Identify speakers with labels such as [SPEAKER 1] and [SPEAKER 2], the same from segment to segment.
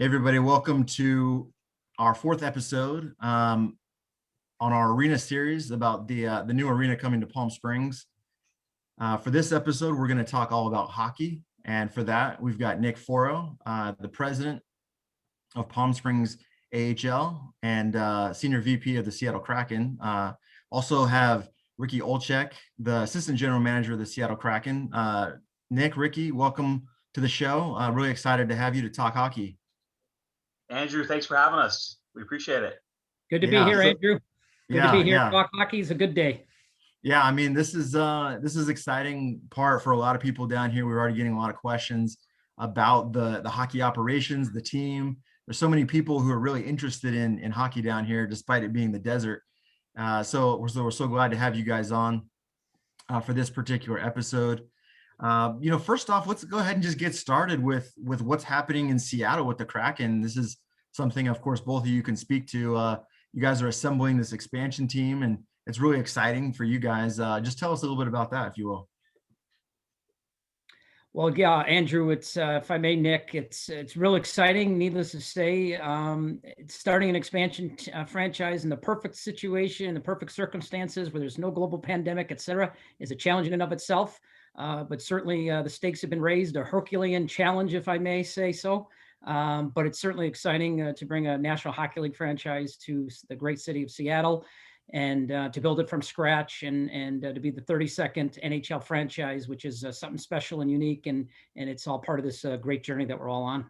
[SPEAKER 1] Hey everybody, welcome to our fourth episode on our arena series about the new arena coming to Palm Springs. For this episode, we're going to talk all about hockey, and for that, we've got Nick Foro, the president of Palm Springs AHL and senior VP of the Seattle Kraken. Also have Ricky Olczyk, the assistant general manager of the Seattle Kraken. Nick, Ricky, welcome to the show. Really excited to have you to talk hockey.
[SPEAKER 2] Andrew, thanks for having us. We appreciate it.
[SPEAKER 3] Good to be here, Andrew. Good to be here.
[SPEAKER 1] Yeah.
[SPEAKER 3] Talk hockey is a good day.
[SPEAKER 1] Yeah, I mean, this is exciting part for a lot of people down here. We're already getting a lot of questions about the hockey operations, the team. There's so many people who are really interested in hockey down here, despite it being the desert. So we're so glad to have you guys on for this particular episode. First off, let's go ahead and just get started with what's happening in Seattle with the Kraken. This is something, of course, both of you can speak to. You guys are assembling this expansion team, and it's really exciting for you guys. Just tell us a little bit about that, if you will.
[SPEAKER 3] Well, yeah, Andrew, it's if I may, Nick, it's real exciting. Needless to say, it's starting an expansion franchise in the perfect situation, in the perfect circumstances, where there's no global pandemic, et cetera, is a challenge in and of itself. But certainly the stakes have been raised, a Herculean challenge, if I may say so. But it's certainly exciting to bring a National Hockey League franchise to the great city of Seattle, and to build it from scratch, and to be the 32nd NHL franchise, which is something special and unique, and it's all part of this great journey that we're all on.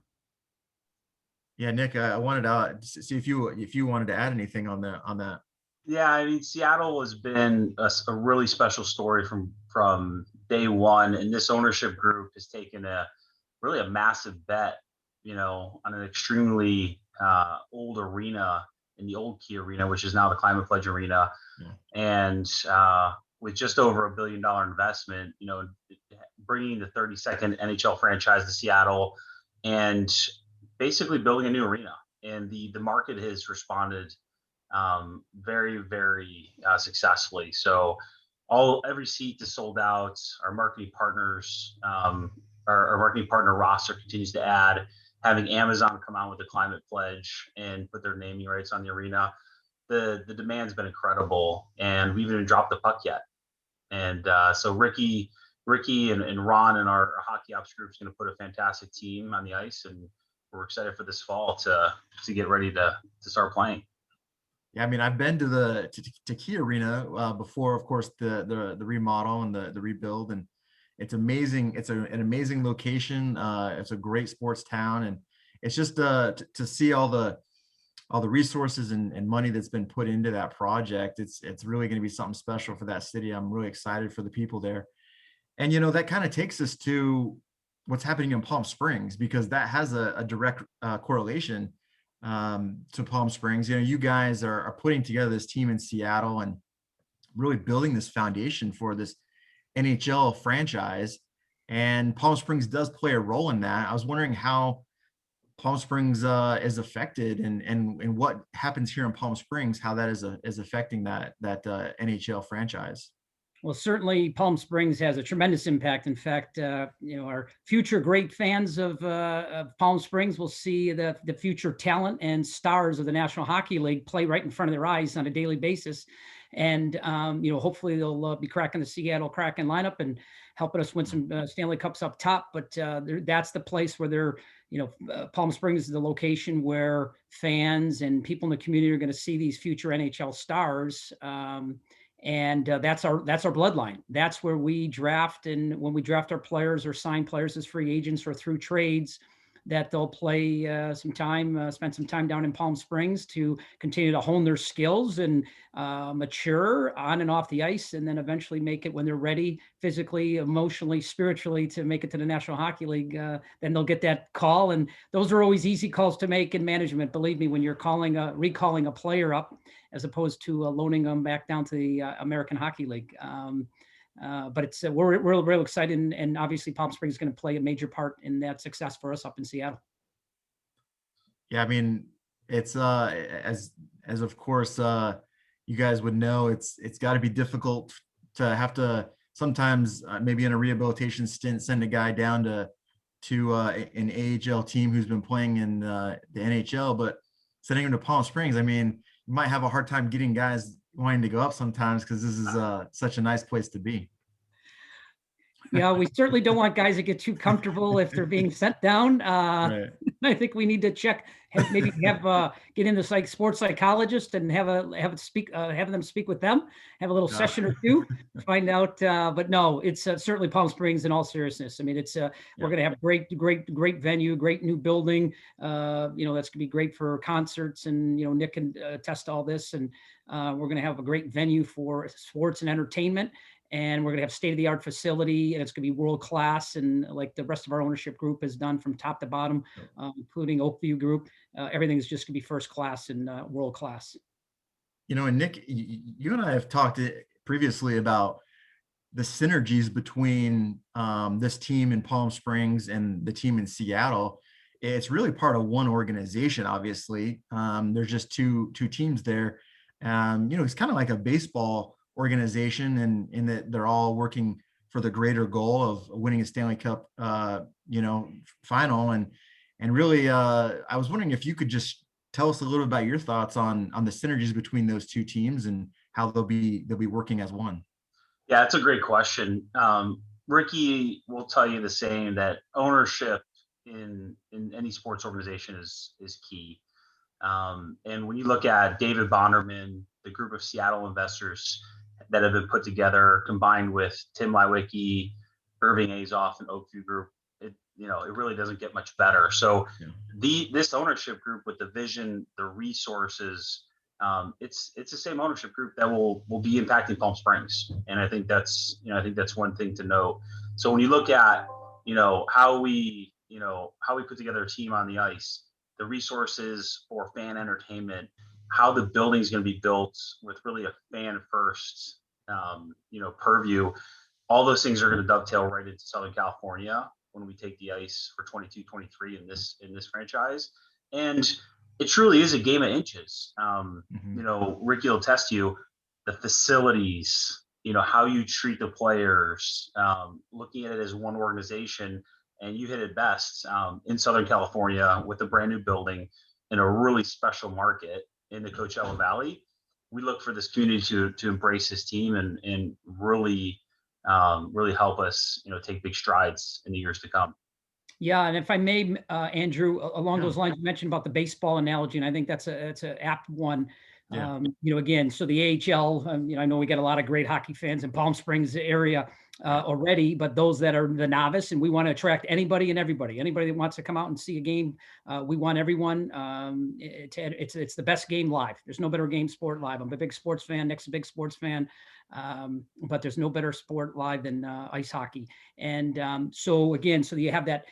[SPEAKER 1] Yeah, Nick, I wanted to see if you wanted to add anything on that.
[SPEAKER 2] Yeah, I mean, Seattle has been a really special story from day one, and this ownership group has taken a massive bet, on an extremely old arena, in the old Key Arena, which is now the Climate Pledge Arena. Yeah. And with just over $1 billion investment, bringing the 32nd NHL franchise to Seattle and basically building a new arena. And the market has responded very, very successfully. So every seat is sold out. Our marketing partners, our marketing partner roster continues to add. Having Amazon come out with the Climate Pledge and put their naming rights on the arena, the demand's been incredible, and we haven't even dropped the puck yet. And so Ricky and Ron and our hockey ops group is going to put a fantastic team on the ice, and we're excited for this fall to get ready to start playing.
[SPEAKER 1] Yeah, I mean, I've been to the Key Arena before, of course, the remodel and the rebuild, and it's amazing. It's an amazing location. It's a great sports town, and it's just to see all the resources and money that's been put into that project. It's really going to be something special for that city. I'm really excited for the people there, and that kind of takes us to what's happening in Palm Springs, because that has a direct correlation to Palm Springs. You guys are putting together this team in Seattle and really building this foundation for this NHL franchise, and Palm Springs does play a role in that. I was wondering how Palm Springs is affected, and what happens here in Palm Springs, how that is affecting that NHL franchise.
[SPEAKER 3] Well, certainly Palm Springs has a tremendous impact. In fact, our future great fans of Palm Springs will see the future talent and stars of the National Hockey League play right in front of their eyes on a daily basis. And, hopefully they'll be cracking the Seattle Kraken lineup and helping us win some Stanley Cups up top. But that's the place where Palm Springs is the location where fans and people in the community are going to see these future NHL stars. And that's our bloodline. That's where we draft, and when we draft our players or sign players as free agents or through trades, that they'll play spend some time down in Palm Springs to continue to hone their skills and mature on and off the ice, and then eventually make it when they're ready physically, emotionally, spiritually to make it to the National Hockey League. Then they'll get that call, and those are always easy calls to make in management. Believe me, when you're recalling a player up as opposed to loaning them back down to the American Hockey League. But we're real excited, and obviously Palm Springs is going to play a major part in that success for us up in Seattle.
[SPEAKER 1] Yeah, I mean, it's as of course you guys would know, it's got to be difficult to have to sometimes maybe in a rehabilitation stint send a guy down to to an AHL team who's been playing in the NHL, but sending them to Palm Springs, I mean, you might have a hard time getting guys wanting to go up sometimes because this is such a nice place to be.
[SPEAKER 3] Yeah, we certainly don't want guys to get too comfortable if they're being sent down.
[SPEAKER 1] Right.
[SPEAKER 3] I think we need to check, maybe get in the sports psychologist and have them speak with them, have a little
[SPEAKER 1] Yeah.
[SPEAKER 3] session or two, find out. But no, it's certainly Palm Springs in all seriousness. I mean, we're going to have great venue, great new building. That's going to be great for concerts, and Nick can test all this, and we're going to have a great venue for sports and entertainment. And we're going to have state-of-the-art facility, and it's going to be world-class. And like the rest of our ownership group has done from top to bottom, including Oakview Group, everything is just going to be first class and world-class.
[SPEAKER 1] And Nick, you and I have talked previously about the synergies between this team in Palm Springs and the team in Seattle. It's really part of one organization, obviously. There's just two teams there. It's kind of like a baseball organization, and in that they're all working for the greater goal of winning a Stanley Cup, final. And really, I was wondering if you could just tell us a little about your thoughts on the synergies between those two teams and how they'll be working as one.
[SPEAKER 2] Yeah, that's a great question. Ricky will tell you the same, that ownership in any sports organization is key. And when you look at David Bonderman, the group of Seattle investors that have been put together, combined with Tim Lewicki, Irving Azoff, and Oakview Group, it really doesn't get much better. So this ownership group with the vision, the resources, it's the same ownership group that will be impacting Palm Springs. And I think that's one thing to note. So when you look at, how we put together a team on the ice, the resources for fan entertainment, how the building is going to be built with really a fan first, purview, all those things are going to dovetail right into Southern California when we take the ice for 22-23 in this franchise. And it truly is a game of inches. Ricky will test you, the facilities, how you treat the players, looking at it as one organization. And you hit it best, in Southern California with a brand new building in a really special market in the Coachella Valley. We look for this community to embrace this team and really help us, take big strides in the years to come.
[SPEAKER 3] Yeah, and if I may, Andrew, along those lines, you mentioned about the baseball analogy, and I think that's an apt one.
[SPEAKER 1] Yeah.
[SPEAKER 3] Again, so the AHL, I know we got a lot of great hockey fans in Palm Springs area already, but those that are the novice, and we want to attract anybody and everybody that wants to come out and see a game. We want everyone. It's the best game live. There's no better game sport live. I'm a big sports fan. Nick's a big sports fan. But there's no better sport live than ice hockey. And so you have that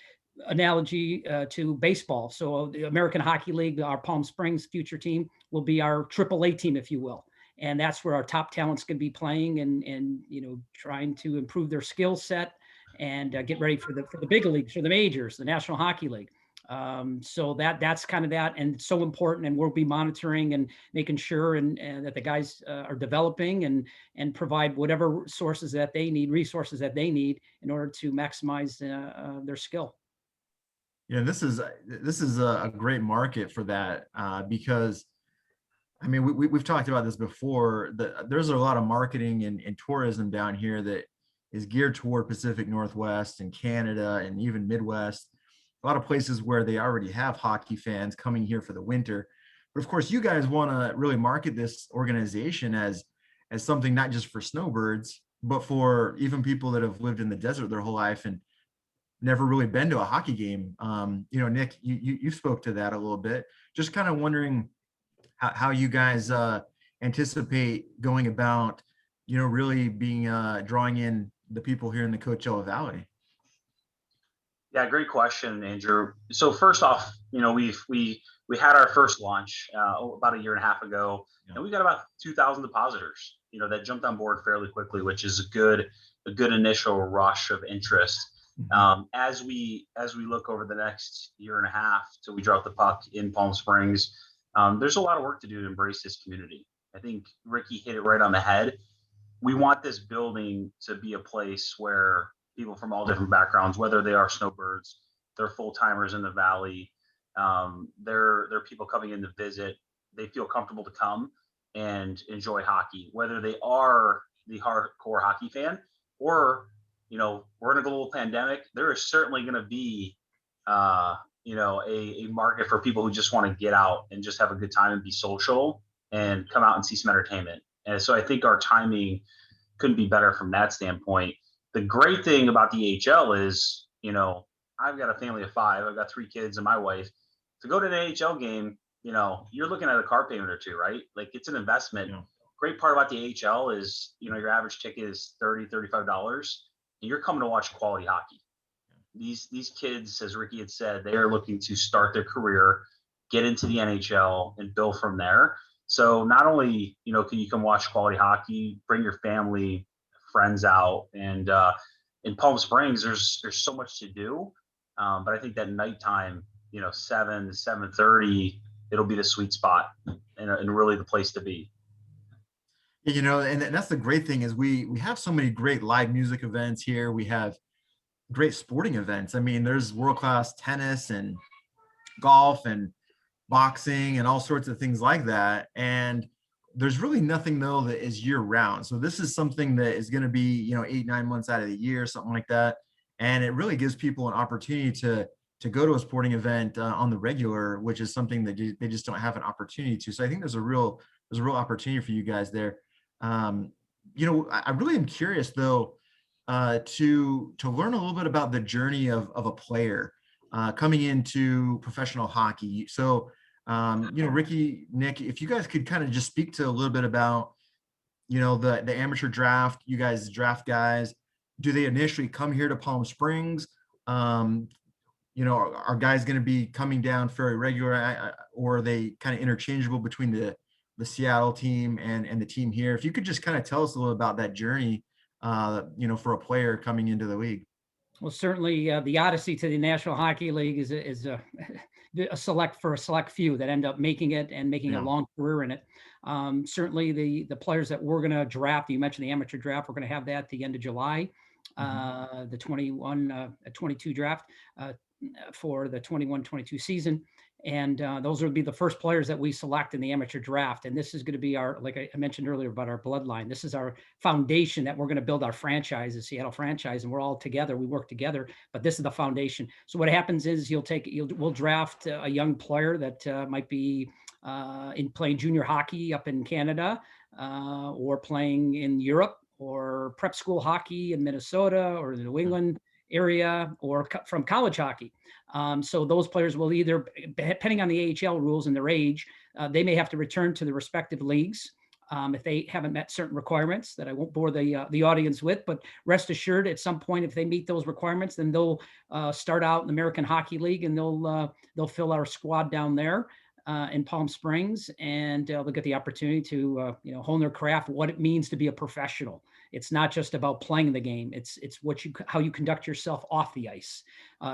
[SPEAKER 3] analogy to baseball. So the American Hockey League, our Palm Springs future team, will be our AAA team, if you will. And that's where our top talent's going to be playing and trying to improve their skill set and get ready for the big leagues, for the majors, the National Hockey League. So that's kind of that, and it's so important, and we'll be monitoring and making sure and that the guys are developing and provide whatever resources that they need in order to maximize their skill.
[SPEAKER 1] Yeah, this is a great market for that, because I mean, we've talked about this before. There's a lot of marketing and tourism down here that is geared toward Pacific Northwest and Canada and even Midwest. A lot of places where they already have hockey fans coming here for the winter. But of course, you guys want to really market this organization as something not just for snowbirds, but for even people that have lived in the desert their whole life and never really been to a hockey game. Nick, you spoke to that a little bit. Just kind of wondering how you guys anticipate going about, really being drawing in the people here in the Coachella Valley.
[SPEAKER 2] Yeah, great question, Andrew. So first off, we had our first launch about a year and a half ago, and we got about 2,000 depositors, that jumped on board fairly quickly, which is a good initial rush of interest. As we look over the next year and a half till we drop the puck in Palm Springs, there's a lot of work to do to embrace this community. I think Ricky hit it right on the head. We want this building to be a place where people from all different backgrounds, whether they are snowbirds, they're full timers in the Valley. They're people coming in to visit. They feel comfortable to come and enjoy hockey, whether they are the hardcore hockey fan or, we're in a global pandemic. There is certainly going to be, a market for people who just want to get out and just have a good time and be social and come out and see some entertainment. And so I think our timing couldn't be better from that standpoint. The great thing about the AHL is, I've got a family of 5. I've got 3 kids and my wife. To go to an AHL game, you're looking at a car payment or 2, right? Like, it's an investment.
[SPEAKER 1] Yeah.
[SPEAKER 2] Great part about the AHL is, your average ticket is $30, $35, and you're coming to watch quality hockey. These kids, as Ricky had said, they are looking to start their career, get into the NHL, and build from there. So not only, can you come watch quality hockey, bring your family, friends out, and in Palm Springs, there's so much to do. But I think that nighttime, 7 to 7:30, it'll be the sweet spot and really the place to be.
[SPEAKER 1] And that's the great thing is we have so many great live music events here. We have great sporting events. I mean, there's world-class tennis and golf and boxing and all sorts of things like that. And there's really nothing though that is year round. So this is something that is going to be, 8-9 months out of the year, something like that. And it really gives people an opportunity to go to a sporting event on the regular, which is something that they just don't have an opportunity to. So I think there's a real opportunity for you guys there. I really am curious though, to learn a little bit about the journey of a player coming into professional hockey. So, Ricky, Nick, if you guys could kind of just speak to a little bit about, the amateur draft, you guys draft guys. Do they initially come here to Palm Springs? Are guys going to be coming down very regular, or are they kind of interchangeable between the Seattle team and the team here? If you could just kind of tell us a little about that journey, for a player coming into the league.
[SPEAKER 3] Well, certainly the odyssey to the National Hockey League is a select few that end up making it and making a long career in it. Certainly the players that we're going to draft, you mentioned the amateur draft, we're going to have that at the end of July, the 21-22 draft for the 21-22 season. And those will be the first players that we select in the amateur draft. And this is going to be like I mentioned earlier about our bloodline. This is our foundation that we're going to build our franchise, the Seattle franchise, and we're all together. We work together, but this is the foundation. So what happens is we'll draft a young player that might be in playing junior hockey up in Canada or playing in Europe or prep school hockey in Minnesota or the New England area or from college hockey. So those players will either, depending on the AHL rules and their age, they may have to return to the respective leagues if they haven't met certain requirements that I won't bore the audience with. But rest assured, at some point, if they meet those requirements, then they'll start out in the American Hockey League and they'll fill our squad down there in Palm Springs, and they'll get the opportunity to hone their craft, what it means to be a professional. It's not just about playing the game. It's how you conduct yourself off the ice.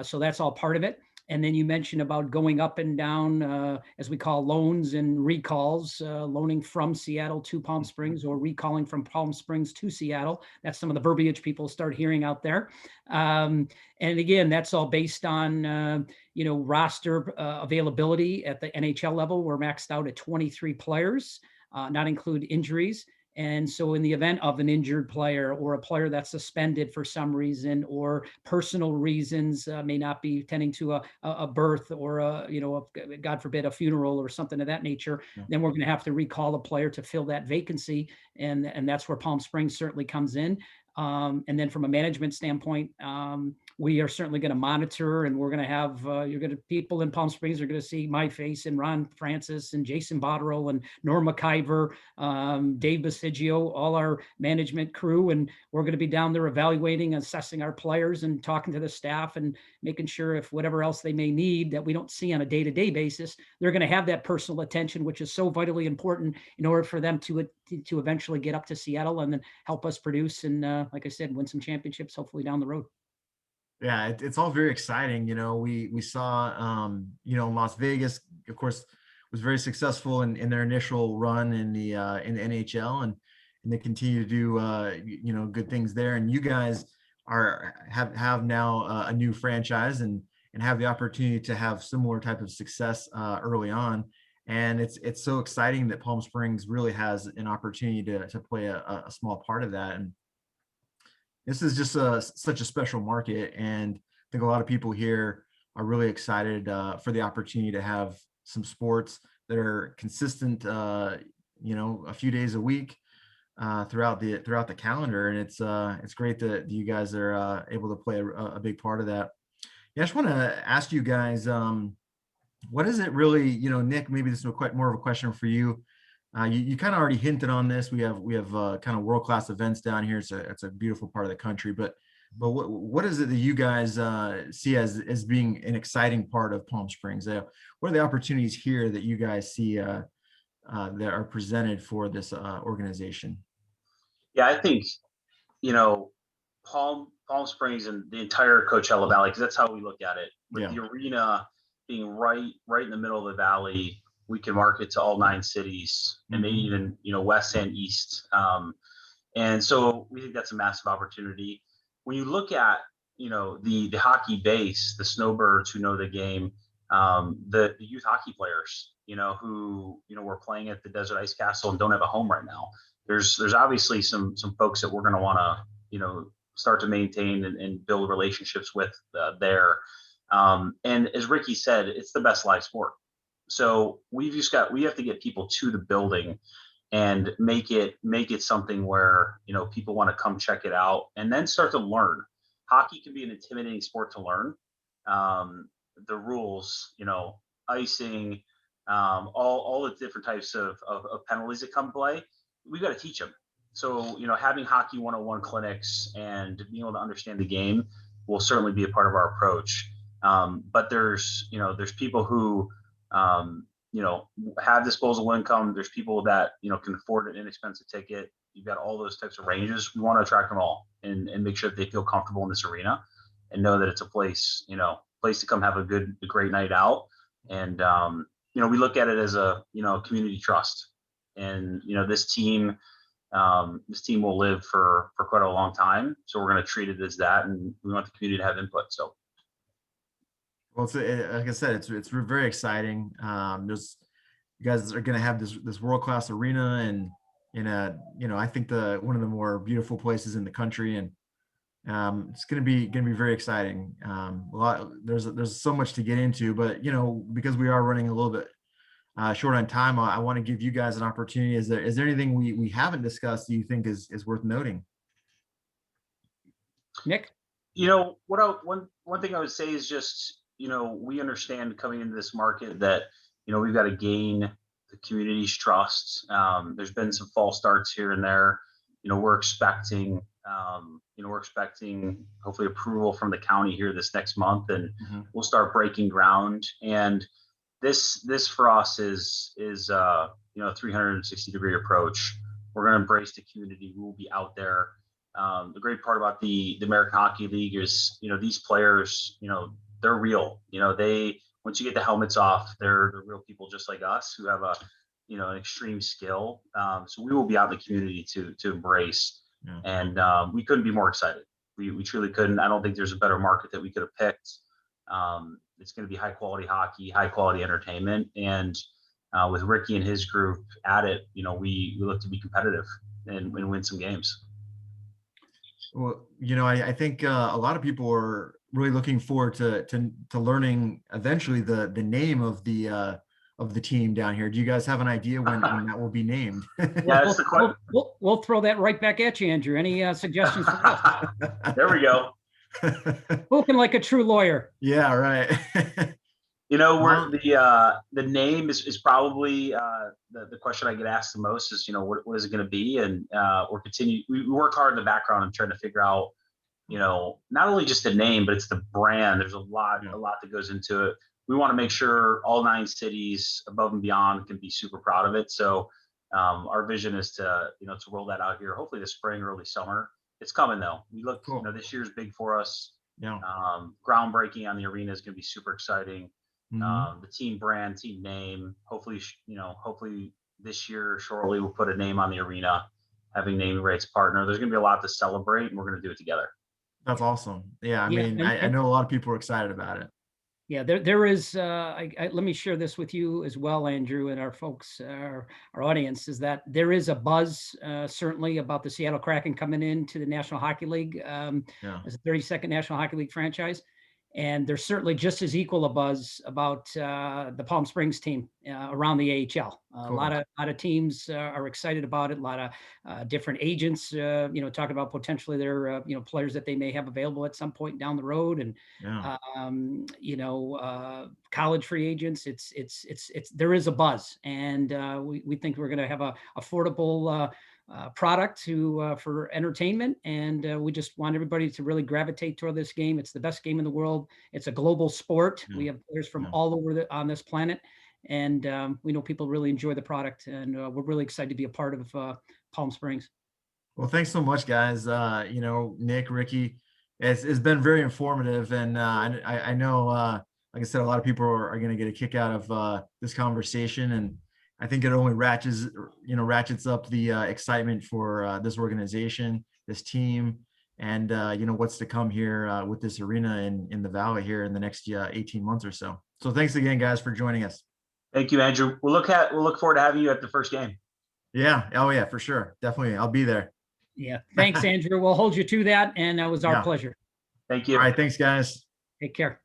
[SPEAKER 3] So that's all part of it. And then you mentioned about going up and down, as we call loans and recalls, loaning from Seattle to Palm Springs or recalling from Palm Springs to Seattle. That's some of the verbiage people start hearing out there. And again, that's all based on, roster availability at the NHL level. We're maxed out at 23 players, not include injuries. And so in the event of an injured player or a player that's suspended for some reason or personal reasons, may not be tending to a birth or God forbid, a funeral or something of that nature, then we're going to have to recall a player to fill that vacancy. And that's where Palm Springs certainly comes in. And then from a management standpoint, we are certainly going to monitor, and we're going to have, people in Palm Springs are going to see my face and Ron Francis and Jason Botterill and Norm McIver, Dave Basigio, all our management crew. And we're going to be down there evaluating, assessing our players and talking to the staff and making sure if whatever else they may need that we don't see on a day-to-day basis, they're going to have that personal attention, which is so vitally important in order for them to eventually get up to Seattle and then help us produce and, like I said, win some championships, hopefully down the road.
[SPEAKER 1] Yeah, it's all very exciting. We saw, Las Vegas, of course, was very successful in their initial run in the NHL, and they continue to do, good things there. And you guys have now a new franchise, and and have the opportunity to have similar type of success early on. And it's so exciting that Palm Springs really has an opportunity to play a small part of that. And this is just such a special market, and I think a lot of people here are really excited for the opportunity to have some sports that are consistent, a few days a week throughout the calendar, and it's great that you guys are able to play a big part of that. Yeah, I just want to ask you guys, what is it really, Nick? Maybe this is quite more of a question for you. You kind of already hinted on this. We have kind of world-class events down here. It's a beautiful part of the country, but what is it that you guys see as being an exciting part of Palm Springs? What are the opportunities here that you guys see that are presented for this organization?
[SPEAKER 2] Yeah, I think, Palm Springs and the entire Coachella Valley, because that's how we look at it. With the arena being right in the middle of the valley, we can market to all 9 cities, and maybe even west and east. And so we think that's a massive opportunity. When you look at the hockey base, the snowbirds who know the game, the youth hockey players, who were playing at the Desert Ice Castle and don't have a home right now. There's obviously some folks that we're going to want to start to maintain and build relationships with there. And as Ricky said, it's the best live sport. So we have to get people to the building and make it something where people want to come check it out and then start to learn. Hockey can be an intimidating sport to learn. The rules, icing, all the different types of penalties that come play, we've got to teach them. So having hockey 101 clinics and being able to understand the game will certainly be a part of our approach. But there's people who have disposable income. There's people that can afford an inexpensive ticket. You've got all those types of ranges. We want to attract them all and make sure that they feel comfortable in this arena and know that it's a place to come have a great night out. And we look at it as a community trust. And this team will live for quite a long time. So we're going to treat it as that, and we want the community to have input. So.
[SPEAKER 1] Well, like I said, it's very exciting. You guys are going to have this world-class arena, and I think one of the more beautiful places in the country, and it's going to be very exciting. There's so much to get into, but because we are running a little bit short on time, I want to give you guys an opportunity. Is there anything we haven't discussed that you think is worth noting?
[SPEAKER 3] Nick?
[SPEAKER 2] One thing I would say is just, we understand coming into this market that, we've got to gain the community's trust. There's been some false starts here and there. We're expecting hopefully approval from the county here this next month, and we'll start breaking ground. And this for us is a 360-degree approach. We're going to embrace the community. We will be out there. The great part about the American Hockey League is, these players, they're real. Once you get the helmets off, they're real people just like us who have an extreme skill. So we will be out in the community to embrace, and we couldn't be more excited. We truly couldn't. I don't think there's a better market that we could have picked. It's going to be high quality hockey, high quality entertainment, and with Ricky and his group at it, we look to be competitive and win some games.
[SPEAKER 1] Well, I think a lot of people are really looking forward to learning eventually the name of the team down here. Do you guys have an idea when that will be named?
[SPEAKER 2] Yeah,
[SPEAKER 3] we'll throw that right back at you, Andrew. Any suggestions for us?
[SPEAKER 2] There we go.
[SPEAKER 3] Spoken like a true lawyer.
[SPEAKER 1] Yeah, right.
[SPEAKER 2] Where the name is probably the question I get asked the most is, what is it going to be? And we work hard in the background and trying to figure out, not only just the name, but it's the brand. There's a lot that goes into it. We want to make sure all 9 cities above and beyond can be super proud of it. So our vision is to roll that out here, hopefully this spring, early summer. It's coming though. We look,
[SPEAKER 1] cool.
[SPEAKER 2] This year's big for us.
[SPEAKER 1] Yeah.
[SPEAKER 2] Groundbreaking on the arena is going to be super exciting. The team brand, team name, hopefully this year shortly we'll put a name on the arena, having naming rights partner. There's going to be a lot to celebrate, and we're going to do it together.
[SPEAKER 1] That's awesome. Yeah, I mean, I know a lot of people are excited about it.
[SPEAKER 3] Yeah, there is, let me share this with you as well, Andrew, and our folks, our audience, is that there is a buzz, certainly about the Seattle Kraken coming into the National Hockey League,
[SPEAKER 1] Yeah.
[SPEAKER 3] as a 32nd National Hockey League franchise. And there's certainly just as equal a buzz about the Palm Springs team around the AHL. A
[SPEAKER 1] Cool.
[SPEAKER 3] lot of teams are excited about it. A lot of different agents, talking about potentially their players that they may have available at some point down the road, and
[SPEAKER 1] Yeah.
[SPEAKER 3] college free agents. It's there is a buzz, and we think we're going to have a affordable product for entertainment, and we just want everybody to really gravitate toward this game. It's the best game in the world. It's a global sport.
[SPEAKER 1] Yeah.
[SPEAKER 3] We have players from
[SPEAKER 1] Yeah.
[SPEAKER 3] all over on this planet, and we know people really enjoy the product, and we're really excited to be a part of Palm Springs.
[SPEAKER 1] Well, thanks so much, guys. Nick, Ricky, it's been very informative, and I know, like I said, a lot of people are going to get a kick out of this conversation, and I think it only ratchets up the excitement for this organization, this team, and what's to come here with this arena in the Valley here in the next 18 months or so. So thanks again, guys, for joining us.
[SPEAKER 2] Thank you, Andrew. We'll look forward to having you at the first game.
[SPEAKER 1] Yeah. Oh yeah, for sure. Definitely. I'll be there.
[SPEAKER 3] Yeah. Thanks, Andrew. We'll hold you to that, and that was our pleasure.
[SPEAKER 2] Thank you.
[SPEAKER 1] All right. Thanks, guys.
[SPEAKER 3] Take care.